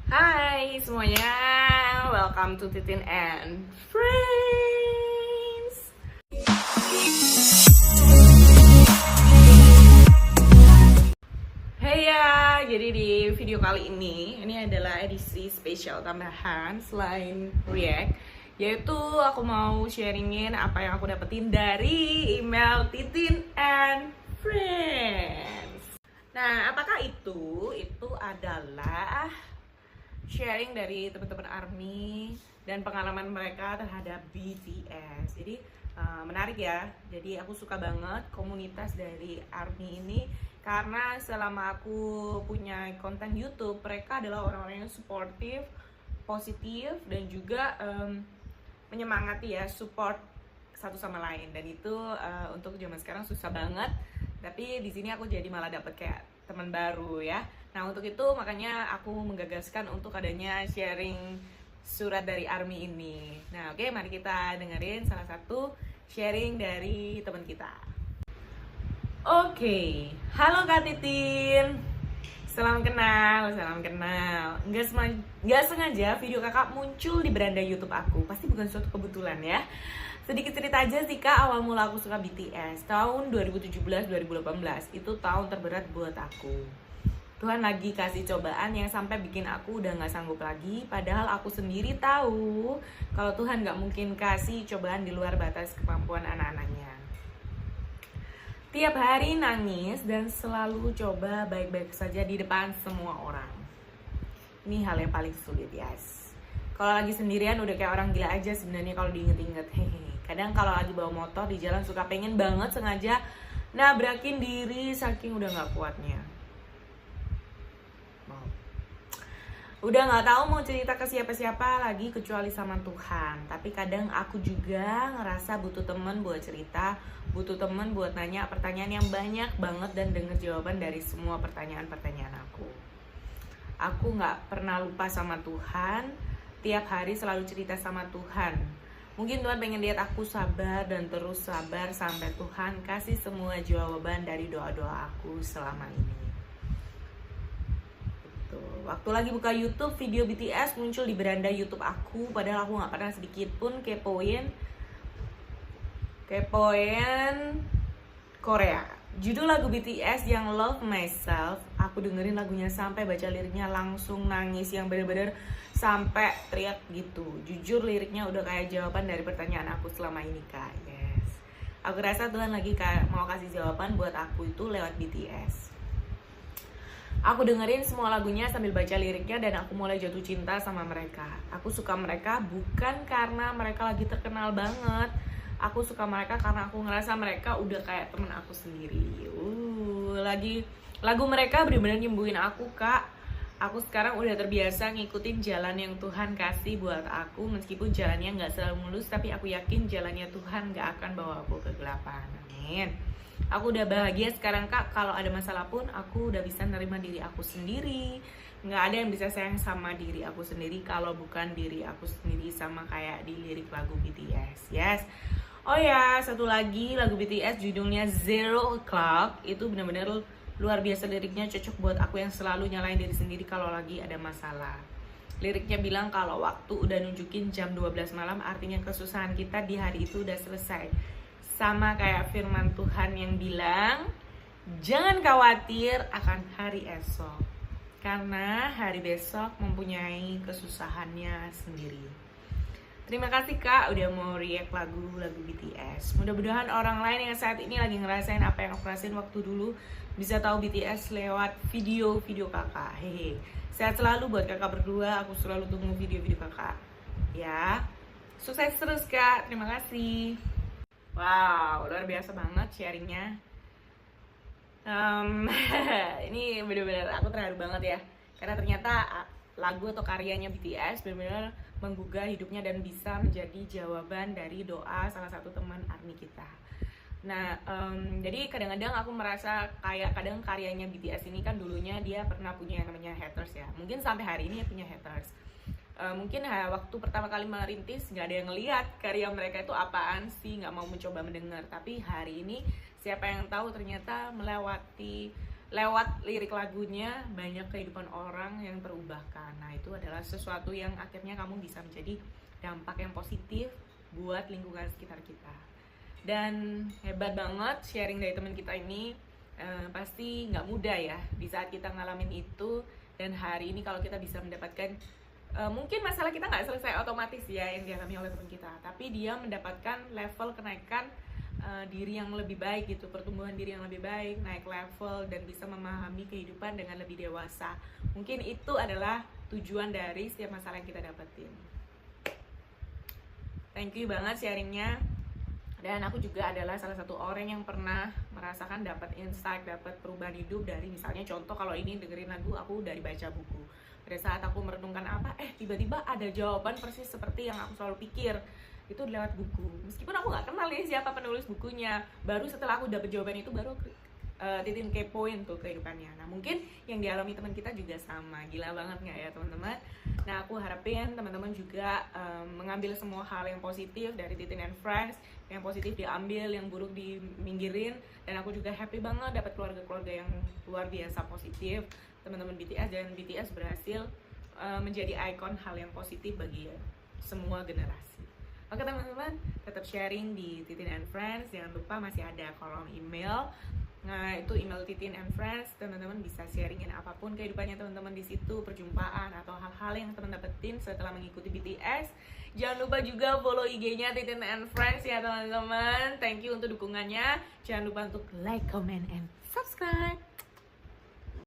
Hai semuanya, welcome to Titin and Friends. Hey ya, jadi di video kali ini adalah edisi spesial tambahan selain react, yaitu aku mau sharingin apa yang aku dapetin dari email Titin and Friends. Nah, apakah itu? Itu adalah sharing dari teman-teman ARMY dan pengalaman mereka terhadap BTS. Jadi menarik ya. Jadi aku suka banget komunitas dari ARMY ini karena selama aku punya konten YouTube, mereka adalah orang-orang yang suportif, positif, dan juga menyemangati ya, support satu sama lain. Dan itu untuk zaman sekarang susah banget. Tapi di sini aku jadi malah dapet kayak teman baru ya. Nah, untuk itu makanya aku menggagaskan untuk adanya sharing surat dari ARMY ini. Nah, oke, mari kita dengerin salah satu sharing dari teman kita. Oke, halo Kak Titin. Salam kenal, salam kenal. Nggak sengaja video kakak muncul di beranda YouTube aku. Pasti bukan suatu kebetulan ya. Sedikit cerita aja sih Kak, awal mula aku suka BTS tahun 2017-2018. Itu tahun terberat buat aku. Tuhan lagi kasih cobaan yang sampai bikin aku udah gak sanggup lagi. Padahal aku sendiri tahu kalau Tuhan gak mungkin kasih cobaan di luar batas kemampuan anak-anaknya. Tiap hari nangis dan selalu coba baik-baik saja di depan semua orang. Ini hal yang paling sulit, guys. Kalau lagi sendirian udah kayak orang gila aja sebenarnya kalau diinget-inget. Kadang kalau lagi bawa motor di jalan suka pengen banget sengaja nabrakin diri saking udah gak kuatnya. Udah gak tahu mau cerita ke siapa-siapa lagi kecuali sama Tuhan. Tapi kadang aku juga ngerasa butuh temen buat cerita, butuh temen buat nanya pertanyaan yang banyak banget dan denger jawaban dari semua pertanyaan-pertanyaan aku. Aku gak pernah lupa sama Tuhan, tiap hari selalu cerita sama Tuhan. Mungkin Tuhan pengen lihat aku sabar dan terus sabar sampai Tuhan kasih semua jawaban dari doa-doa aku selama ini. Waktu lagi buka YouTube, video BTS muncul di beranda YouTube aku. Padahal aku gak pernah sedikit pun kepoin Korea. Judul lagu BTS yang Love Myself, aku dengerin lagunya sampai baca liriknya langsung nangis yang bener-bener sampai teriak gitu. Jujur liriknya udah kayak jawaban dari pertanyaan aku selama ini Kak. Yes. Aku rasa Tuhan lagi mau kasih jawaban buat aku itu lewat BTS. Aku dengerin semua lagunya sambil baca liriknya dan aku mulai jatuh cinta sama mereka. Aku suka mereka bukan karena mereka lagi terkenal banget. Aku suka mereka karena aku ngerasa mereka udah kayak temen aku sendiri. Lagu mereka bener-bener nyembuhin aku Kak. Aku sekarang udah terbiasa ngikutin jalan yang Tuhan kasih buat aku. Meskipun jalannya gak selalu mulus, tapi aku yakin jalannya Tuhan gak akan bawa aku ke kegelapan. Amin. Aku udah bahagia sekarang Kak, kalau ada masalah pun aku udah bisa nerima diri aku sendiri. Nggak ada yang bisa sayang sama diri aku sendiri kalau bukan diri aku sendiri, sama kayak di lirik lagu BTS. Yes. Oh ya, satu lagi lagu BTS judulnya Zero O'Clock. Itu benar-benar luar biasa liriknya, cocok buat aku yang selalu nyalain diri sendiri kalau lagi ada masalah. Liriknya bilang kalau waktu udah nunjukin jam 12 malam, artinya kesusahan kita di hari itu udah selesai. Sama kayak firman Tuhan yang bilang, jangan khawatir akan hari esok, karena hari besok mempunyai kesusahannya sendiri. Terima kasih Kak udah mau react lagu-lagu BTS. Mudah-mudahan orang lain yang saat ini lagi ngerasain apa yang aku rasain waktu dulu bisa tahu BTS lewat video-video kakak. Hehe. Sehat selalu buat kakak berdua. Aku selalu tunggu video-video kakak. Ya, sukses terus Kak. Terima kasih. Wow, luar biasa banget sharingnya. Ini bener-bener aku terharu banget ya, karena ternyata lagu atau karyanya BTS benar-benar menggugah hidupnya dan bisa menjadi jawaban dari doa salah satu teman ARMY kita. Nah, jadi kadang-kadang aku merasa kayak kadang karyanya BTS ini kan dulunya dia pernah punya yang namanya haters ya. Mungkin sampai hari ini ya punya haters. Mungkin waktu pertama kali merintis nggak ada yang ngelihat karya mereka itu apaan sih, nggak mau mencoba mendengar. Tapi hari ini siapa yang tahu ternyata melewati lewat lirik lagunya banyak kehidupan orang yang terubahkan. Nah, itu adalah sesuatu yang akhirnya kamu bisa menjadi dampak yang positif buat lingkungan sekitar kita. Dan hebat banget sharing dari teman kita ini. Pasti nggak mudah ya di saat kita ngalamin itu. Dan hari ini kalau kita bisa mendapatkan mungkin masalah kita nggak selesai otomatis ya yang dialami oleh teman kita, tapi dia mendapatkan level kenaikan diri yang lebih baik gitu, pertumbuhan diri yang lebih baik, naik level dan bisa memahami kehidupan dengan lebih dewasa. Mungkin itu adalah tujuan dari setiap masalah yang kita dapetin. Thank you banget sharingnya. Dan aku juga adalah salah satu orang yang pernah merasakan dapat insight, dapat perubahan hidup dari misalnya contoh kalau ini dengerin lagu aku dari baca buku. Pada saat aku merenungkan apa, tiba-tiba ada jawaban persis seperti yang aku selalu pikir. Itu lewat buku. Meskipun aku nggak kenal nih siapa penulis bukunya. Baru setelah aku dapet jawaban itu baru Titin kepoin tuh kehidupannya. Nah, mungkin yang dialami teman kita juga sama. Gila banget nggak ya teman-teman? Nah, aku harapin teman-teman juga mengambil semua hal yang positif dari Titin and Friends. Yang positif diambil, yang buruk diminggirin. Dan aku juga happy banget dapat keluarga-keluarga yang luar biasa positif. Teman-teman BTS, dan BTS berhasil menjadi ikon hal yang positif bagi semua generasi. Oke teman-teman, tetap sharing di Titin and Friends. Jangan lupa masih ada kolom email. Nah, itu email Titin and Friends. Teman-teman bisa sharingin apapun kehidupannya teman-teman di situ, perjumpaan atau hal-hal yang teman dapetin setelah mengikuti BTS. Jangan lupa juga follow IG-nya Titin and Friends ya teman-teman. Thank you untuk dukungannya. Jangan lupa untuk like, comment, and subscribe.